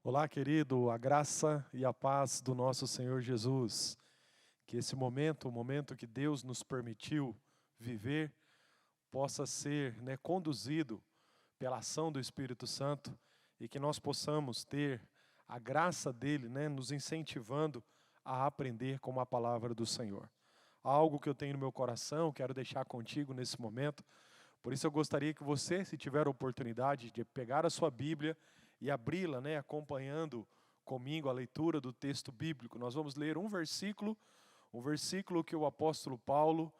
Olá, querido, a graça e a paz do nosso Senhor Jesus. Que esse momento, o momento que Deus nos permitiu viver, possa ser conduzido pela ação do Espírito Santo e que nós possamos ter a graça dele nos incentivando a aprender com a palavra do Senhor. Algo que eu tenho no meu coração, quero deixar contigo nesse momento. Por isso eu gostaria que você, se tiver a oportunidade de pegar a sua Bíblia e abri-la, acompanhando comigo a leitura do texto bíblico. Nós vamos ler um versículo que o apóstolo Paulo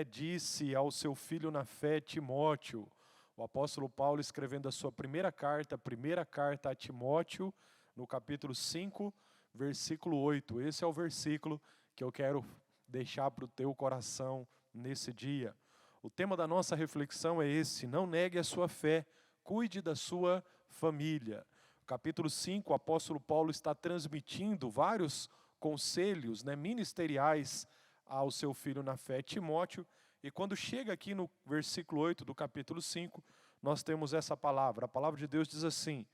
disse ao seu filho na fé, Timóteo. O apóstolo Paulo escrevendo a sua primeira carta a Timóteo, no capítulo 5, versículo 8. Esse é o versículo que eu quero deixar para o teu coração nesse dia. O tema da nossa reflexão é esse: não negue a sua fé, cuide da sua família. Capítulo 5, o apóstolo Paulo está transmitindo vários conselhos ministeriais ao seu filho na fé, Timóteo. E quando chega aqui no versículo 8 do capítulo 5, nós temos essa palavra. A palavra de Deus diz assim: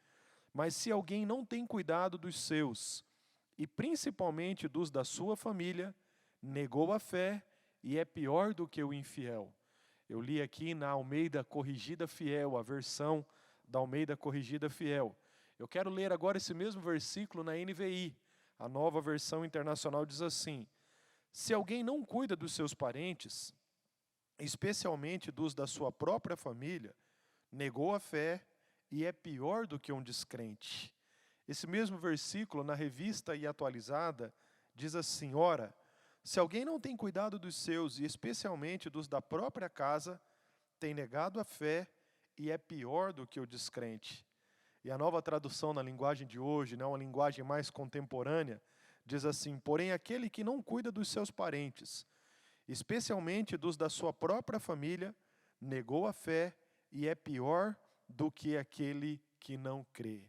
mas se alguém não tem cuidado dos seus, e principalmente dos da sua família, negou a fé e é pior do que o infiel. Eu li aqui na Almeida Corrigida Fiel, a versão da Almeida Corrigida Fiel. Eu quero ler agora esse mesmo versículo na NVI. A nova versão internacional diz assim: se alguém não cuida dos seus parentes, especialmente dos da sua própria família, negou a fé e é pior do que um descrente. Esse mesmo versículo, na Revista e Atualizada, diz assim: ora, se alguém não tem cuidado dos seus, e especialmente dos da própria casa, tem negado a fé e é pior do que o descrente. E a nova tradução na linguagem de hoje, uma linguagem mais contemporânea, diz assim: porém aquele que não cuida dos seus parentes, especialmente dos da sua própria família, negou a fé e é pior do que aquele que não crê.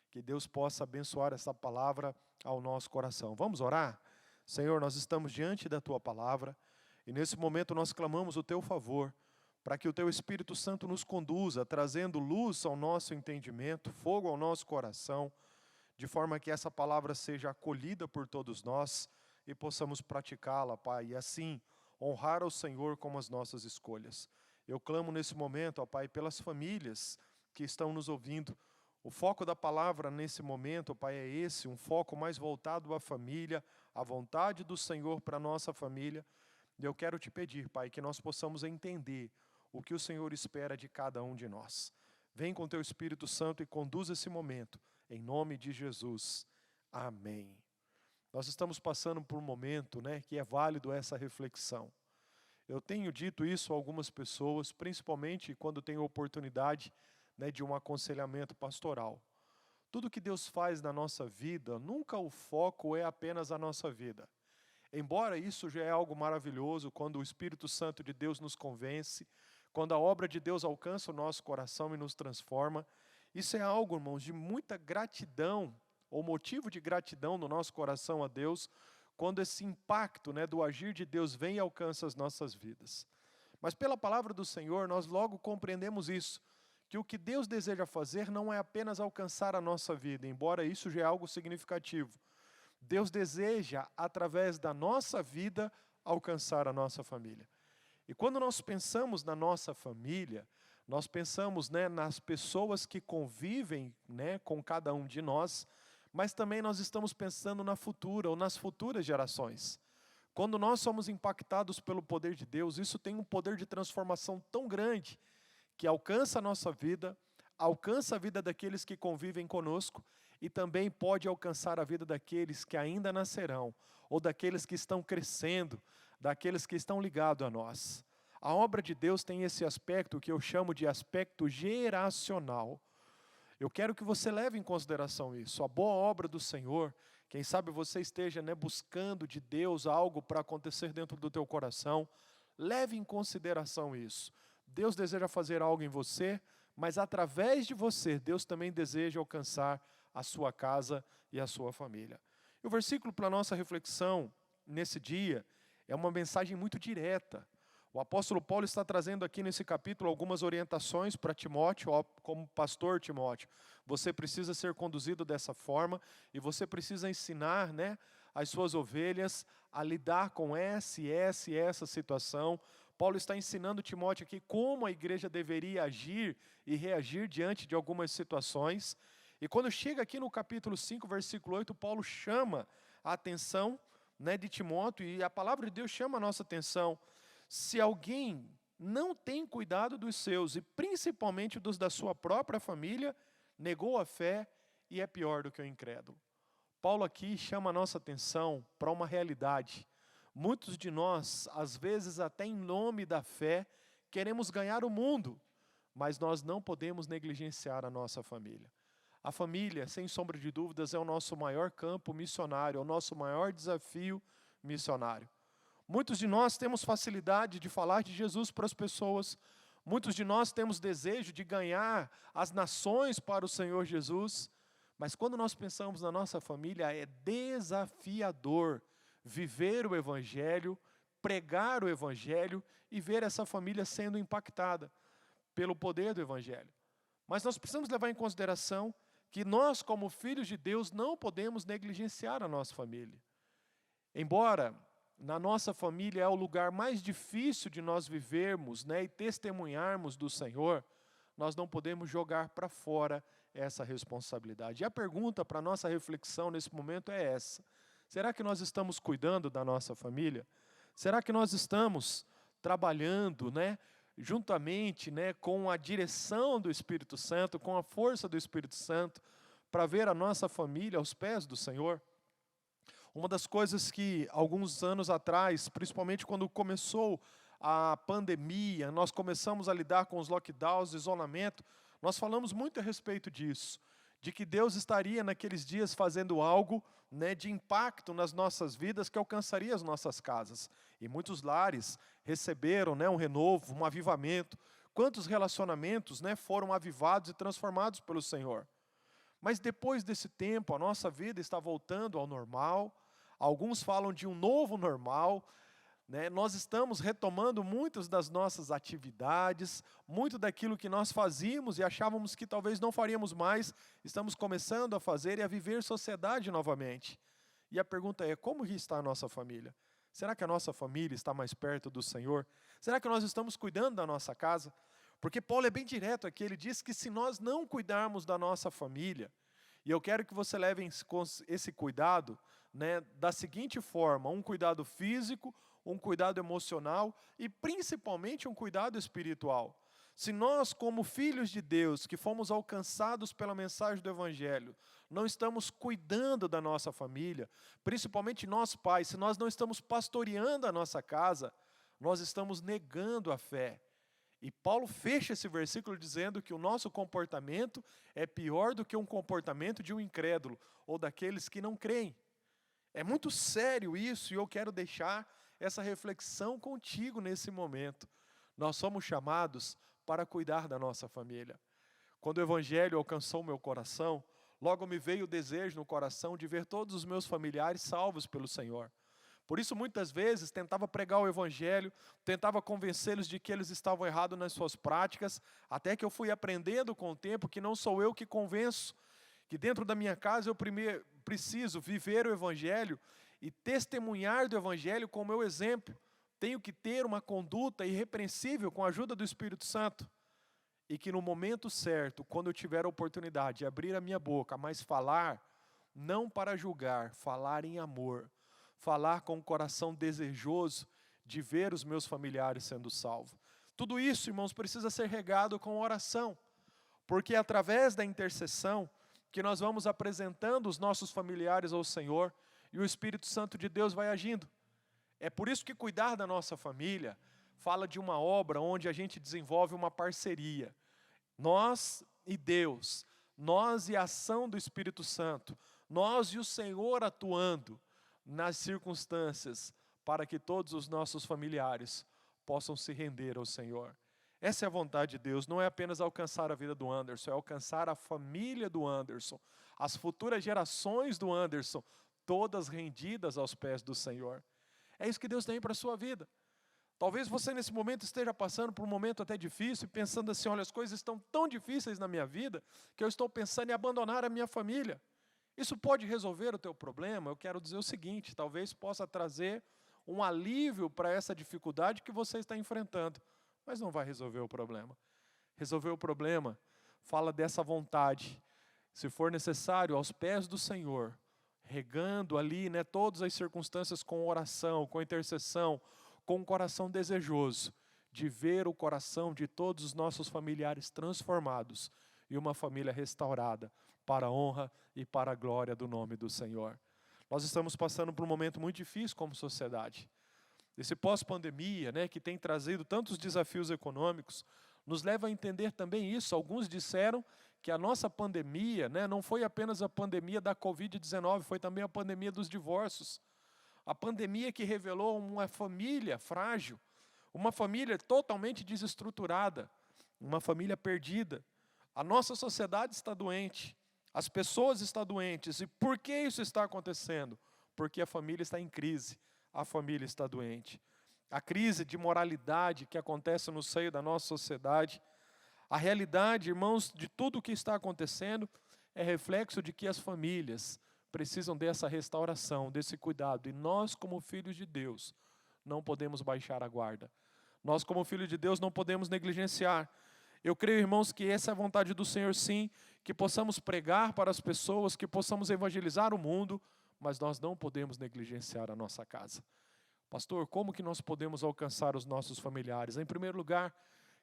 Que Deus possa abençoar essa palavra ao nosso coração. Vamos orar? Senhor, nós estamos diante da Tua palavra e nesse momento nós clamamos o Teu favor para que o Teu Espírito Santo nos conduza, trazendo luz ao nosso entendimento, fogo ao nosso coração, de forma que essa palavra seja acolhida por todos nós e possamos praticá-la, Pai, e assim honrar ao Senhor com as nossas escolhas. Eu clamo nesse momento, ó Pai, pelas famílias que estão nos ouvindo. O foco da palavra nesse momento, Pai, é esse, um foco mais voltado à família, à vontade do Senhor para a nossa família. E eu quero te pedir, Pai, que nós possamos entender o que o Senhor espera de cada um de nós. Vem com teu Espírito Santo e conduz esse momento, em nome de Jesus. Amém. Nós estamos passando por um momento que é válido essa reflexão. Eu tenho dito isso a algumas pessoas, principalmente quando tenho oportunidade de um aconselhamento pastoral. Tudo que Deus faz na nossa vida, nunca o foco é apenas a nossa vida. Embora isso já é algo maravilhoso, quando o Espírito Santo de Deus nos convence, quando a obra de Deus alcança o nosso coração e nos transforma, isso é algo, irmãos, de muita gratidão, ou motivo de gratidão no nosso coração a Deus, quando esse impacto do agir de Deus vem e alcança as nossas vidas. Mas pela palavra do Senhor, nós logo compreendemos isso, que o que Deus deseja fazer não é apenas alcançar a nossa vida, embora isso já é algo significativo. Deus deseja, através da nossa vida, alcançar a nossa família. E quando nós pensamos na nossa família, nós pensamos nas pessoas que convivem com cada um de nós, mas também nós estamos pensando na futura ou nas futuras gerações. Quando nós somos impactados pelo poder de Deus, isso tem um poder de transformação tão grande, que alcança a nossa vida, alcança a vida daqueles que convivem conosco e também pode alcançar a vida daqueles que ainda nascerão, ou daqueles que estão crescendo, daqueles que estão ligados a nós. A obra de Deus tem esse aspecto que eu chamo de aspecto geracional. Eu quero que você leve em consideração isso. A boa obra do Senhor, quem sabe você esteja buscando de Deus algo para acontecer dentro do teu coração, leve em consideração isso. Deus deseja fazer algo em você, mas através de você, Deus também deseja alcançar a sua casa e a sua família. E o versículo para a nossa reflexão nesse dia é uma mensagem muito direta. O apóstolo Paulo está trazendo aqui nesse capítulo algumas orientações para Timóteo, como pastor Timóteo. Você precisa ser conduzido dessa forma e você precisa ensinar, né, as suas ovelhas a lidar com essa e essa situação. Paulo está ensinando Timóteo aqui como a igreja deveria agir e reagir diante de algumas situações. E quando chega aqui no capítulo 5, versículo 8, Paulo chama a atenção, né, de Timóteo, e a palavra de Deus chama a nossa atenção. Se alguém não tem cuidado dos seus, e principalmente dos da sua própria família, negou a fé e é pior do que o incrédulo. Paulo aqui chama a nossa atenção para uma realidade. Muitos de nós, às vezes até em nome da fé, queremos ganhar o mundo, mas nós não podemos negligenciar a nossa família. A família, sem sombra de dúvidas, é o nosso maior campo missionário, é o nosso maior desafio missionário. Muitos de nós temos facilidade de falar de Jesus para as pessoas, muitos de nós temos desejo de ganhar as nações para o Senhor Jesus, mas quando nós pensamos na nossa família, é desafiador viver o Evangelho, pregar o Evangelho e ver essa família sendo impactada pelo poder do Evangelho. Mas nós precisamos levar em consideração que nós, como filhos de Deus, não podemos negligenciar a nossa família. Embora na nossa família é o lugar mais difícil de nós vivermos, né, e testemunharmos do Senhor, nós não podemos jogar para fora essa responsabilidade. E a pergunta para a nossa reflexão nesse momento é essa: será que nós estamos cuidando da nossa família? Será que nós estamos trabalhando, né, juntamente, né, com a direção do Espírito Santo, com a força do Espírito Santo, para ver a nossa família aos pés do Senhor? Uma das coisas que alguns anos atrás, principalmente quando começou a pandemia, nós começamos a lidar com os lockdowns, isolamento, nós falamos muito a respeito disso, de que Deus estaria naqueles dias fazendo algo, né, de impacto nas nossas vidas que alcançaria as nossas casas. E muitos lares receberam, né, um renovo, um avivamento. Quantos relacionamentos, né, foram avivados e transformados pelo Senhor? Mas depois desse tempo, a nossa vida está voltando ao normal. Alguns falam de um novo normal, né? Nós estamos retomando muitas das nossas atividades, muito daquilo que nós fazíamos e achávamos que talvez não faríamos mais, estamos começando a fazer e a viver sociedade novamente. E a pergunta é: como está a nossa família? Será que a nossa família está mais perto do Senhor? Será que nós estamos cuidando da nossa casa? Porque Paulo é bem direto aqui, ele diz que se nós não cuidarmos da nossa família, e eu quero que você leve esse cuidado, né, da seguinte forma: um cuidado físico, um cuidado emocional e principalmente um cuidado espiritual. Se nós, como filhos de Deus, que fomos alcançados pela mensagem do Evangelho, não estamos cuidando da nossa família, principalmente nós pais, se nós não estamos pastoreando a nossa casa, nós estamos negando a fé. E Paulo fecha esse versículo dizendo que o nosso comportamento é pior do que um comportamento de um incrédulo ou daqueles que não creem. É muito sério isso e eu quero deixar essa reflexão contigo nesse momento. Nós somos chamados para cuidar da nossa família. Quando o Evangelho alcançou meu coração, logo me veio o desejo no coração de ver todos os meus familiares salvos pelo Senhor. Por isso, muitas vezes, tentava pregar o Evangelho, tentava convencê-los de que eles estavam errados nas suas práticas, até que eu fui aprendendo com o tempo que não sou eu que convenço, que dentro da minha casa eu primeiro preciso viver o Evangelho e testemunhar do Evangelho com o meu exemplo. Tenho que ter uma conduta irrepreensível com a ajuda do Espírito Santo. E que no momento certo, quando eu tiver a oportunidade de abrir a minha boca, mas falar, não para julgar, falar em amor, falar com o coração desejoso de ver os meus familiares sendo salvos. Tudo isso, irmãos, precisa ser regado com oração, porque é através da intercessão que nós vamos apresentando os nossos familiares ao Senhor e o Espírito Santo de Deus vai agindo. É por isso que cuidar da nossa família fala de uma obra onde a gente desenvolve uma parceria. Nós e Deus, nós e a ação do Espírito Santo, nós e o Senhor atuando nas circunstâncias para que todos os nossos familiares possam se render ao Senhor. Essa é a vontade de Deus, não é apenas alcançar a vida do Anderson, é alcançar a família do Anderson, as futuras gerações do Anderson, todas rendidas aos pés do Senhor. É isso que Deus tem para a sua vida. Talvez você nesse momento esteja passando por um momento até difícil, pensando assim, olha, as coisas estão tão difíceis na minha vida, que eu estou pensando em abandonar a minha família. Isso pode resolver o teu problema? Eu quero dizer o seguinte, talvez possa trazer um alívio para essa dificuldade que você está enfrentando, mas não vai resolver o problema. Resolver o problema, fala dessa vontade, se for necessário, aos pés do Senhor, regando ali, todas as circunstâncias com oração, com intercessão, com um coração desejoso de ver o coração de todos os nossos familiares transformados e uma família restaurada para a honra e para a glória do nome do Senhor. Nós estamos passando por um momento muito difícil como sociedade. Esse pós-pandemia, que tem trazido tantos desafios econômicos, nos leva a entender também isso. Alguns disseram que a nossa pandemia, não foi apenas a pandemia da Covid-19, foi também a pandemia dos divórcios. A pandemia que revelou uma família frágil, uma família totalmente desestruturada, uma família perdida. A nossa sociedade está doente, as pessoas estão doentes. E por que isso está acontecendo? Porque a família está em crise, a família está doente. A crise de moralidade que acontece no seio da nossa sociedade, a realidade, irmãos, de tudo o que está acontecendo é reflexo de que as famílias precisam dessa restauração, desse cuidado. E nós, como filhos de Deus, não podemos baixar a guarda. Nós, como filhos de Deus, não podemos negligenciar. Eu creio, irmãos, que essa é a vontade do Senhor, sim, que possamos pregar para as pessoas, que possamos evangelizar o mundo, mas nós não podemos negligenciar a nossa casa. Pastor, como que nós podemos alcançar os nossos familiares? Em primeiro lugar,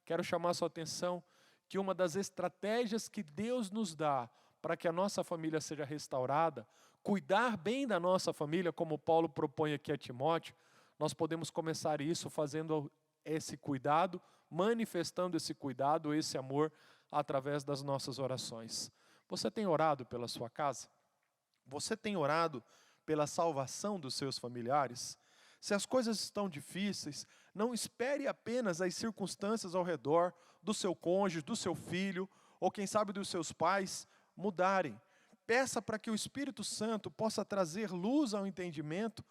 quero chamar a sua atenção que uma das estratégias que Deus nos dá para que a nossa família seja restaurada, cuidar bem da nossa família, como Paulo propõe aqui a Timóteo, nós podemos começar isso fazendo esse cuidado, manifestando esse cuidado, esse amor, através das nossas orações. Você tem orado pela sua casa? Você tem orado pela salvação dos seus familiares? Se as coisas estão difíceis, não espere apenas as circunstâncias ao redor do seu cônjuge, do seu filho, ou quem sabe dos seus pais, mudarem. Peça para que o Espírito Santo possa trazer luz ao entendimento,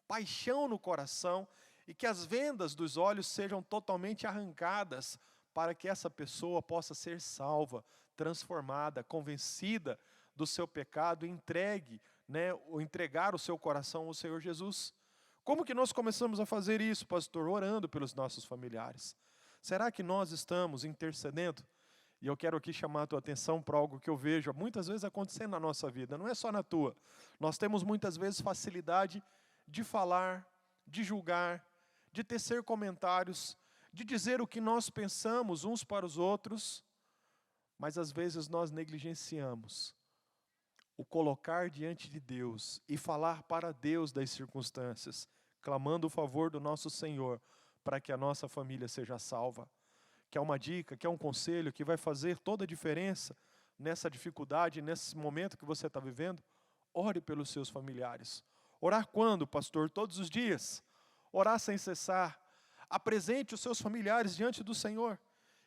paixão no coração, e que as vendas dos olhos sejam totalmente arrancadas, para que essa pessoa possa ser salva, transformada, convencida do seu pecado, e entregar o seu coração ao Senhor Jesus. Como que nós começamos a fazer isso, pastor? Orando pelos nossos familiares. Será que nós estamos intercedendo? E eu quero aqui chamar a tua atenção para algo que eu vejo muitas vezes acontecendo na nossa vida, não é só na tua. Nós temos muitas vezes facilidade de falar, de julgar, de tecer comentários, de dizer o que nós pensamos uns para os outros, mas às vezes nós negligenciamos o colocar diante de Deus e falar para Deus das circunstâncias, clamando o favor do nosso Senhor para que a nossa família seja salva. Que é uma dica, que é um conselho que vai fazer toda a diferença nessa dificuldade, nesse momento que você está vivendo. Ore pelos seus familiares. Orar quando, pastor? Todos os dias. Orar sem cessar. Apresente os seus familiares diante do Senhor.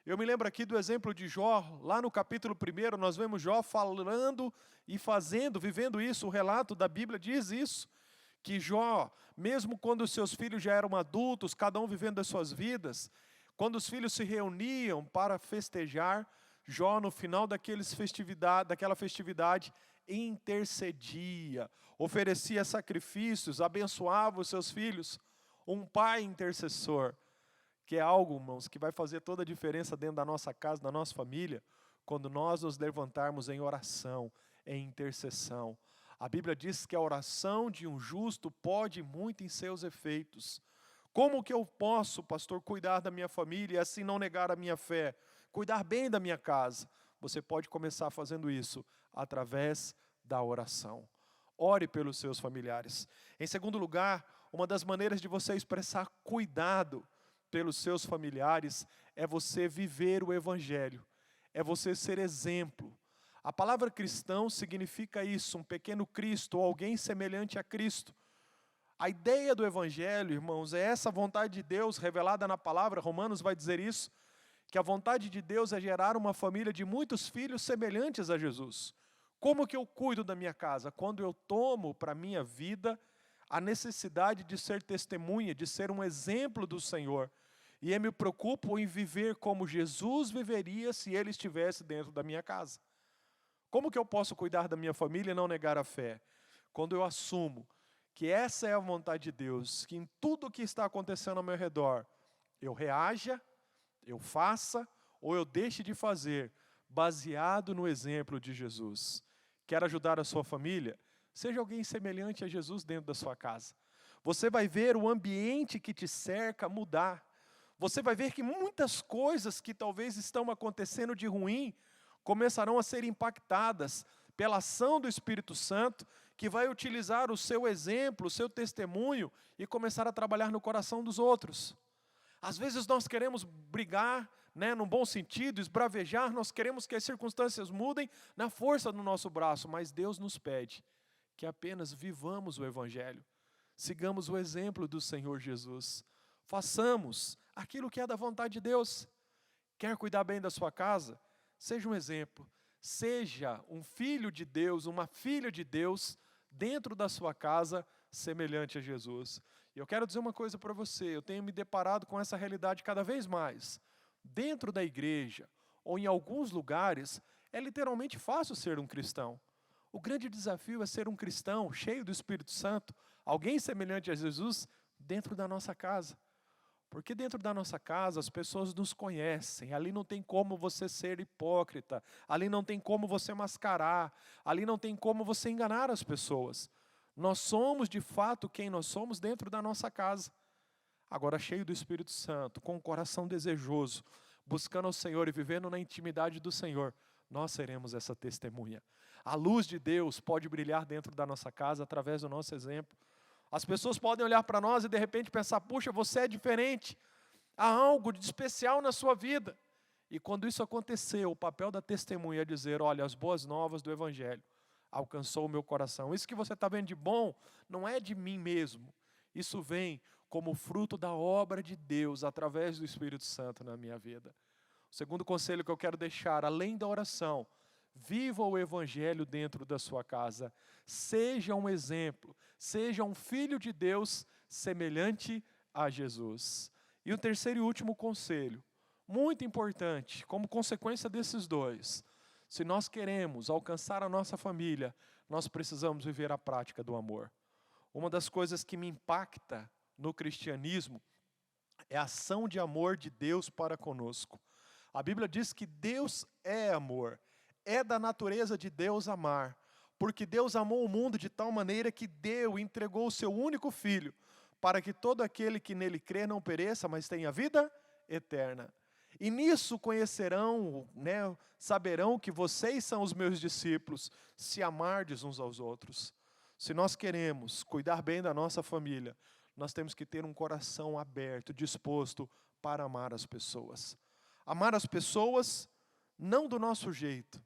Eu me lembro aqui do exemplo de Jó, lá no capítulo 1, nós vemos Jó falando e fazendo, vivendo isso, o relato da Bíblia diz isso, que Jó, mesmo quando os seus filhos já eram adultos, cada um vivendo as suas vidas, quando os filhos se reuniam para festejar, Jó, no final daquela festividade, intercedia, oferecia sacrifícios, abençoava os seus filhos, um pai intercessor, que é algo, irmãos, que vai fazer toda a diferença dentro da nossa casa, da nossa família, quando nós nos levantarmos em oração, em intercessão. A Bíblia diz que a oração de um justo pode muito em seus efeitos. Como que eu posso, pastor, cuidar da minha família e assim não negar a minha fé? Cuidar bem da minha casa? Você pode começar fazendo isso através da oração. Ore pelos seus familiares. Em segundo lugar, uma das maneiras de você expressar cuidado pelos seus familiares é você viver o Evangelho, é você ser exemplo. A palavra cristão significa isso, um pequeno Cristo, ou alguém semelhante a Cristo. A ideia do Evangelho, irmãos, é essa vontade de Deus revelada na palavra. Romanos vai dizer isso, que a vontade de Deus é gerar uma família de muitos filhos semelhantes a Jesus. Como que eu cuido da minha casa? Quando eu tomo para a minha vida a necessidade de ser testemunha, de ser um exemplo do Senhor. E eu me preocupo em viver como Jesus viveria se Ele estivesse dentro da minha casa. Como que eu posso cuidar da minha família e não negar a fé? Quando eu assumo que essa é a vontade de Deus, que em tudo que está acontecendo ao meu redor, eu reaja, eu faça ou eu deixe de fazer, baseado no exemplo de Jesus. Quer ajudar a sua família? Seja alguém semelhante a Jesus dentro da sua casa. Você vai ver o ambiente que te cerca mudar. Você vai ver que muitas coisas que talvez estão acontecendo de ruim começarão a ser impactadas pela ação do Espírito Santo, que vai utilizar o seu exemplo, o seu testemunho e começar a trabalhar no coração dos outros. Às vezes nós queremos brigar, num bom sentido, esbravejar, nós queremos que as circunstâncias mudem na força do nosso braço, mas Deus nos pede que apenas vivamos o Evangelho, sigamos o exemplo do Senhor Jesus, façamos aquilo que é da vontade de Deus. Quer cuidar bem da sua casa? Seja um exemplo, seja um filho de Deus, uma filha de Deus, dentro da sua casa, semelhante a Jesus. E eu quero dizer uma coisa para você, eu tenho me deparado com essa realidade cada vez mais. Dentro da igreja, ou em alguns lugares, é literalmente fácil ser um cristão. O grande desafio é ser um cristão cheio do Espírito Santo, alguém semelhante a Jesus, dentro da nossa casa. Porque dentro da nossa casa as pessoas nos conhecem, ali não tem como você ser hipócrita, ali não tem como você mascarar, ali não tem como você enganar as pessoas. Nós somos de fato quem nós somos dentro da nossa casa. Agora, cheio do Espírito Santo, com o coração desejoso, buscando ao Senhor e vivendo na intimidade do Senhor, nós seremos essa testemunha. A luz de Deus pode brilhar dentro da nossa casa através do nosso exemplo. As pessoas podem olhar para nós e de repente pensar, puxa, você é diferente, há algo de especial na sua vida. E quando isso acontecer, o papel da testemunha é dizer, olha, as boas novas do Evangelho alcançou o meu coração. Isso que você está vendo de bom não é de mim mesmo, isso vem como fruto da obra de Deus através do Espírito Santo na minha vida. O segundo conselho que eu quero deixar, além da oração, viva o Evangelho dentro da sua casa. Seja um exemplo, seja um filho de Deus semelhante a Jesus. E o terceiro e último conselho, muito importante, como consequência desses dois, se nós queremos alcançar a nossa família, nós precisamos viver a prática do amor. Uma das coisas que me impacta no cristianismo é a ação de amor de Deus para conosco. A Bíblia diz que Deus é amor. É da natureza de Deus amar, porque Deus amou o mundo de tal maneira que deu e entregou o seu único Filho, para que todo aquele que nele crê não pereça, mas tenha vida eterna. E nisso conhecerão, saberão que vocês são os meus discípulos, se amardes uns aos outros. Se nós queremos cuidar bem da nossa família, nós temos que ter um coração aberto, disposto para amar as pessoas. Amar as pessoas não do nosso jeito.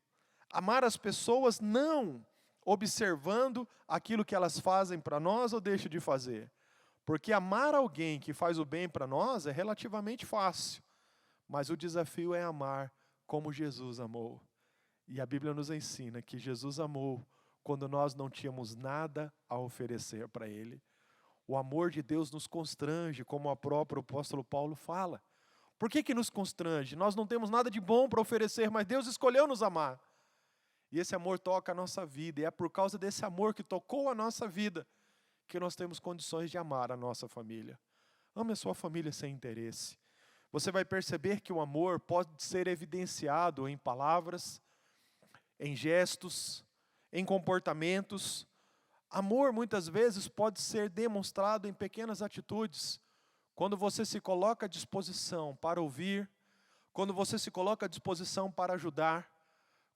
Amar as pessoas não observando aquilo que elas fazem para nós ou deixam de fazer. Porque amar alguém que faz o bem para nós é relativamente fácil. Mas o desafio é amar como Jesus amou. E a Bíblia nos ensina que Jesus amou quando nós não tínhamos nada a oferecer para Ele. O amor de Deus nos constrange, como o próprio apóstolo Paulo fala. Por que nos constrange? Nós não temos nada de bom para oferecer, mas Deus escolheu nos amar. E esse amor toca a nossa vida, e é por causa desse amor que tocou a nossa vida, que nós temos condições de amar a nossa família. Ame a sua família sem interesse. Você vai perceber que o amor pode ser evidenciado em palavras, em gestos, em comportamentos. Amor, muitas vezes, pode ser demonstrado em pequenas atitudes. Quando você se coloca à disposição para ouvir, quando você se coloca à disposição para ajudar,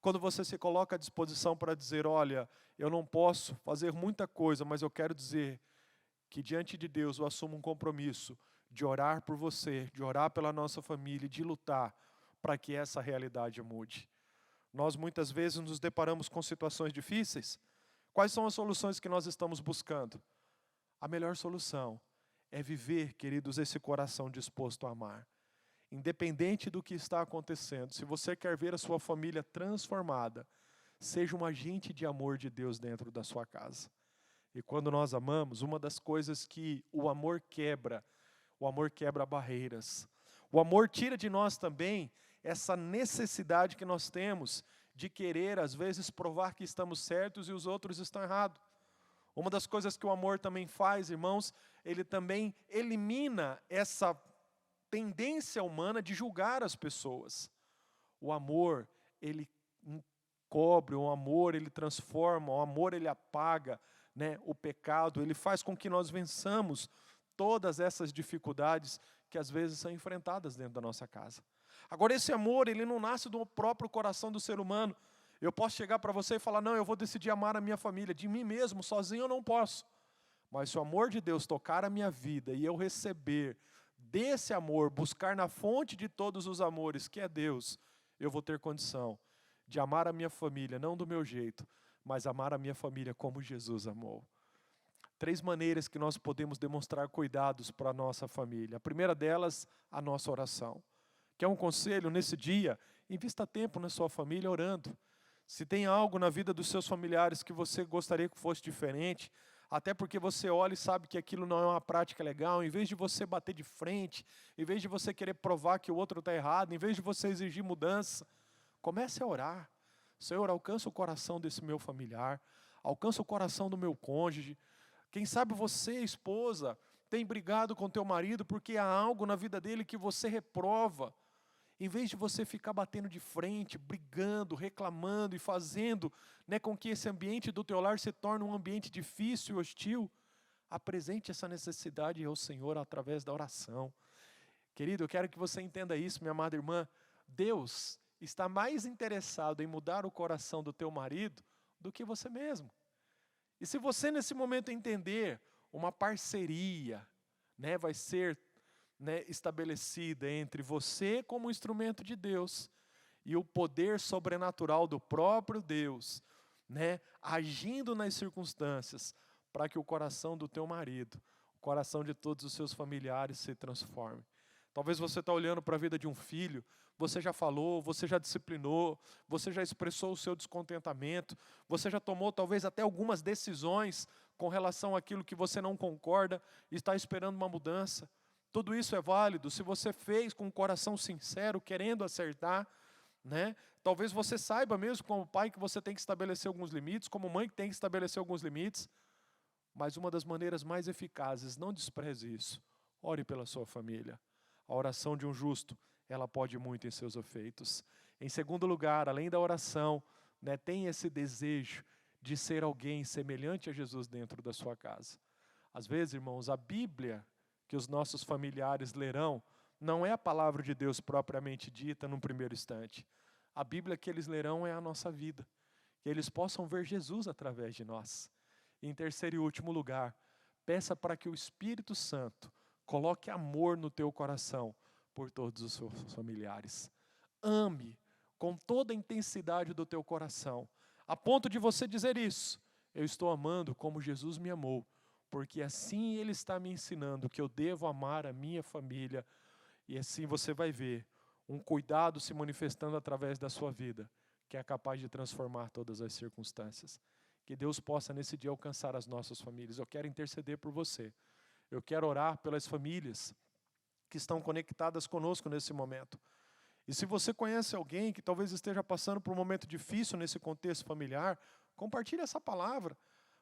quando você se coloca à disposição para dizer, olha, eu não posso fazer muita coisa, mas eu quero dizer que diante de Deus eu assumo um compromisso de orar por você, de orar pela nossa família, de lutar para que essa realidade mude. Nós muitas vezes nos deparamos com situações difíceis. Quais são as soluções que nós estamos buscando? A melhor solução é viver, queridos, esse coração disposto a amar. Independente do que está acontecendo, se você quer ver a sua família transformada, seja um agente de amor de Deus dentro da sua casa. E quando nós amamos, uma das coisas que o amor quebra barreiras. O amor tira de nós também essa necessidade que nós temos de querer, às vezes, provar que estamos certos e os outros estão errados. Uma das coisas que o amor também faz, irmãos, ele também elimina essa tendência humana de julgar as pessoas. O amor, ele encobre, o amor, ele transforma, o amor, ele apaga, né, o pecado, ele faz com que nós vençamos todas essas dificuldades que às vezes são enfrentadas dentro da nossa casa. Agora, esse amor, ele não nasce do próprio coração do ser humano. Eu posso chegar para você e falar, não, eu vou decidir amar a minha família. De mim mesmo, sozinho eu não posso. Mas se o amor de Deus tocar a minha vida e eu receber desse amor, buscar na fonte de todos os amores, que é Deus, eu vou ter condição de amar a minha família, não do meu jeito, mas amar a minha família como Jesus amou. 3 maneiras que nós podemos demonstrar cuidados para a nossa família. A primeira delas, a nossa oração. Quer um conselho nesse dia? Invista tempo na sua família orando. Se tem algo na vida dos seus familiares que você gostaria que fosse diferente, até porque você olha e sabe que aquilo não é uma prática legal, em vez de você bater de frente, em vez de você querer provar que o outro está errado, em vez de você exigir mudança, comece a orar. Senhor, alcança o coração desse meu familiar, alcança o coração do meu cônjuge. Quem sabe você, esposa, tem brigado com teu marido porque há algo na vida dele que você reprova. Em vez de você ficar batendo de frente, brigando, reclamando e fazendo, né, com que esse ambiente do teu lar se torne um ambiente difícil e hostil, apresente essa necessidade ao Senhor através da oração. Querido, eu quero que você entenda isso, minha amada irmã. Deus está mais interessado em mudar o coração do teu marido do que você mesmo. E se você nesse momento entender, uma parceria, né, vai ser, né, estabelecida entre você como instrumento de Deus e o poder sobrenatural do próprio Deus, né, agindo nas circunstâncias para que o coração do teu marido, o coração de todos os seus familiares se transforme. Talvez você está olhando para a vida de um filho, você já falou, você já disciplinou, você já expressou o seu descontentamento, você já tomou talvez até algumas decisões com relação àquilo que você não concorda e está esperando uma mudança. Tudo isso é válido se você fez com um coração sincero, querendo acertar, né? Talvez você saiba mesmo como pai que você tem que estabelecer alguns limites, como mãe que tem que estabelecer alguns limites, mas uma das maneiras mais eficazes, não despreze isso, ore pela sua família. A oração de um justo, ela pode muito em seus efeitos. Em segundo lugar, além da oração, né, tem esse desejo de ser alguém semelhante a Jesus dentro da sua casa. Às vezes, irmãos, a Bíblia que os nossos familiares lerão não é a palavra de Deus propriamente dita num primeiro instante. A Bíblia que eles lerão é a nossa vida. Que eles possam ver Jesus através de nós. E em terceiro e último lugar, peça para que o Espírito Santo coloque amor no teu coração por todos os seus familiares. Ame com toda a intensidade do teu coração, a ponto de você dizer isso: eu estou amando como Jesus me amou, porque assim Ele está me ensinando que eu devo amar a minha família, e assim você vai ver um cuidado se manifestando através da sua vida, que é capaz de transformar todas as circunstâncias. Que Deus possa nesse dia alcançar as nossas famílias. Eu quero interceder por você. Eu quero orar pelas famílias que estão conectadas conosco nesse momento. E se você conhece alguém que talvez esteja passando por um momento difícil nesse contexto familiar, compartilhe essa palavra.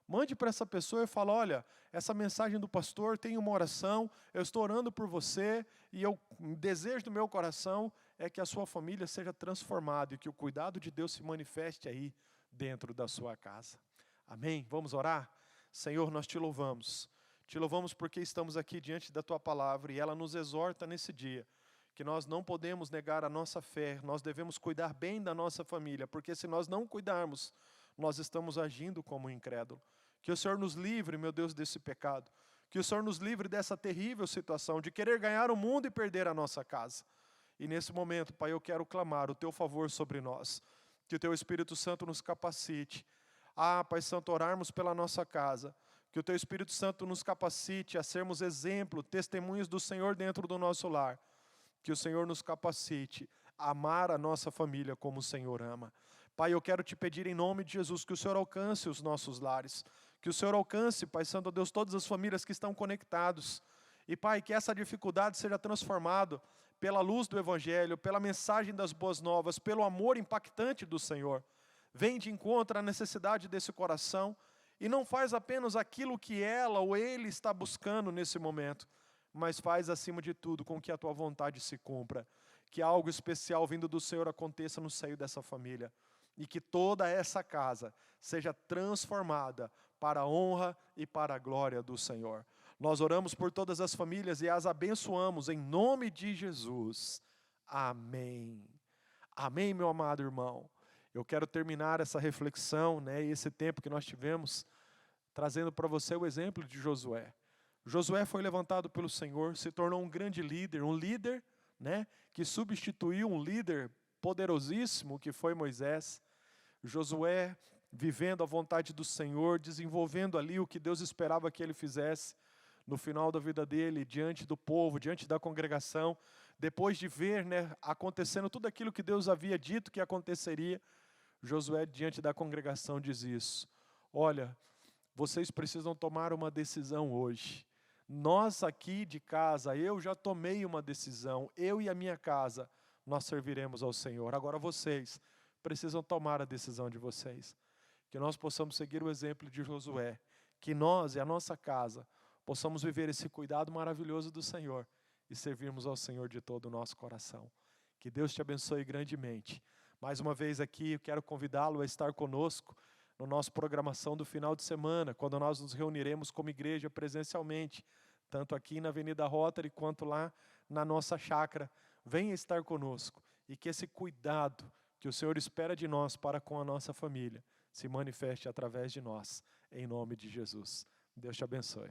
Mande para essa pessoa e fala: olha, essa mensagem do pastor tem uma oração, eu estou orando por você e o desejo do meu coração é que a sua família seja transformada e que o cuidado de Deus se manifeste aí dentro da sua casa. Amém? Vamos orar? Senhor, nós te louvamos. Te louvamos porque estamos aqui diante da tua palavra e ela nos exorta nesse dia que nós não podemos negar a nossa fé, nós devemos cuidar bem da nossa família, porque se nós não cuidarmos, nós estamos agindo como incrédulo. Que o Senhor nos livre, meu Deus, desse pecado. Que o Senhor nos livre dessa terrível situação de querer ganhar o mundo e perder a nossa casa. E nesse momento, Pai, eu quero clamar o teu favor sobre nós. Que o teu Espírito Santo nos capacite. Pai Santo, orarmos pela nossa casa. Que o teu Espírito Santo nos capacite a sermos exemplo, testemunhos do Senhor dentro do nosso lar. Que o Senhor nos capacite a amar a nossa família como o Senhor ama. Pai, eu quero te pedir em nome de Jesus que o Senhor alcance os nossos lares, Que o Senhor alcance, Pai Santo Deus, todas as famílias que estão conectados. E, Pai, que essa dificuldade seja transformada pela luz do Evangelho, pela mensagem das boas novas, pelo amor impactante do Senhor. Vem de encontro à necessidade desse coração e não faz apenas aquilo que ela ou ele está buscando nesse momento, mas faz, acima de tudo, com que a Tua vontade se cumpra. Que algo especial vindo do Senhor aconteça no seio dessa família. E que toda essa casa seja transformada para a honra e para a glória do Senhor. Nós oramos por todas as famílias e as abençoamos em nome de Jesus. Amém. Amém, meu amado irmão. Eu quero terminar essa reflexão, e esse tempo que nós tivemos, trazendo para você o exemplo de Josué. Josué foi levantado pelo Senhor, se tornou um grande líder, que substituiu um líder poderosíssimo que foi Moisés. Josué vivendo a vontade do Senhor, desenvolvendo ali o que Deus esperava que ele fizesse no final da vida dele, diante do povo, diante da congregação, depois de ver acontecendo tudo aquilo que Deus havia dito que aconteceria. Josué, diante da congregação, diz isso: olha, vocês precisam tomar uma decisão hoje. Nós aqui de casa, eu já tomei uma decisão, eu e a minha casa, nós serviremos ao Senhor. Agora vocês precisam tomar a decisão de vocês. Que nós possamos seguir o exemplo de Josué, que nós e a nossa casa possamos viver esse cuidado maravilhoso do Senhor e servirmos ao Senhor de todo o nosso coração. Que Deus te abençoe grandemente. Mais uma vez aqui, eu quero convidá-lo a estar conosco no nosso programação do final de semana, quando nós nos reuniremos como igreja presencialmente, tanto aqui na Avenida Rotary, quanto lá na nossa chácara. Venha estar conosco e que esse cuidado que o Senhor espera de nós para com a nossa família se manifeste através de nós, em nome de Jesus. Deus te abençoe.